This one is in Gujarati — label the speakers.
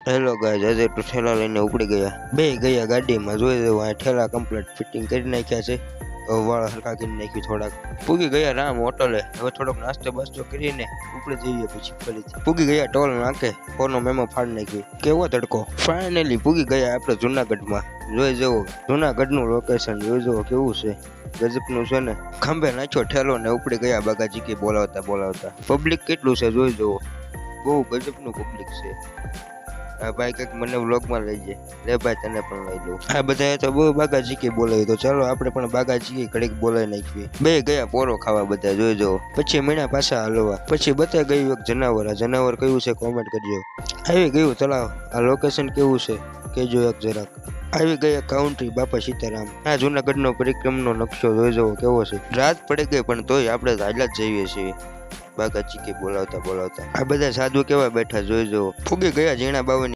Speaker 1: હેલો ગાઈઝ, આજે તો ઠેલા લઈને ઉપડી ગયા. બે ગયા ગાડીમાં. જોઈ દઉં આ ઠેલા કમ્પ્લીટ ફિટિંગ કરી નાખ્યા છે. હવે વાળ હરખા કરી નાખી થોડાક. પૂગી ગયા રામ હોટલે. હવે થોડોક નાસ્તો બાસ્તો કરીને ઉપડી જઈએ પછી ફરીથી. પૂગી ગયા ટોલ નાકે. ફોનનો મેમો ફાડી નાખ્યો. કેવો તડકો. ફાઇનલી પૂગી ગયા આપણે જુનાગઢમાં. જોઈ જવો જુનાગઢનું લોકેશન જોઈ જવો કેવું છે. ગજબનું છે ને. ખંભે નાખ્યો ઠેલો ને ઉપડી ગયા બાગાજી કે બોલાવતા. પબ્લિક કેટલું છે જોઈ જવો. બહુ ગજબનું પબ્લિક છે. આ ભાઈ કંઈક મને વ્લોગમાં લઈ જાય. લે ભાઈ તને પણ લઈ લઉં. આ બધા તો બહુ બાગાજી કે બોલાવી, તો ચાલો આપણે પણ બાગાજી ઘડીક બોલાવી નાખીએ. બે ગયા પોરો ખાવા બધા જોઈ જવો. પછી મીણા પાછા હલવા. પછી બતાવી ગયું એક જનાવર. આ જનાવર કયું છે કોમેન્ટ કરજો. આવી ગયું તળાવ. આ લોકેશન કેવું છે કેજો એક જરાક. આવી ગયા કાઉન્ટ્રી બાપા સીતારામ. આ જુનાગઢનો પરિક્રમનો નકશો જોઈ જવો કેવો છે. રાત પડી ગઈ પણ તોય આપણે હાલ્યા જ જઈએ છીએ બાગાજી કે બોલાવતા. આ બધા સાધુ કેવા બેઠા જોઈ જવો. ફૂગી ગયા ઝીણા બાવાની.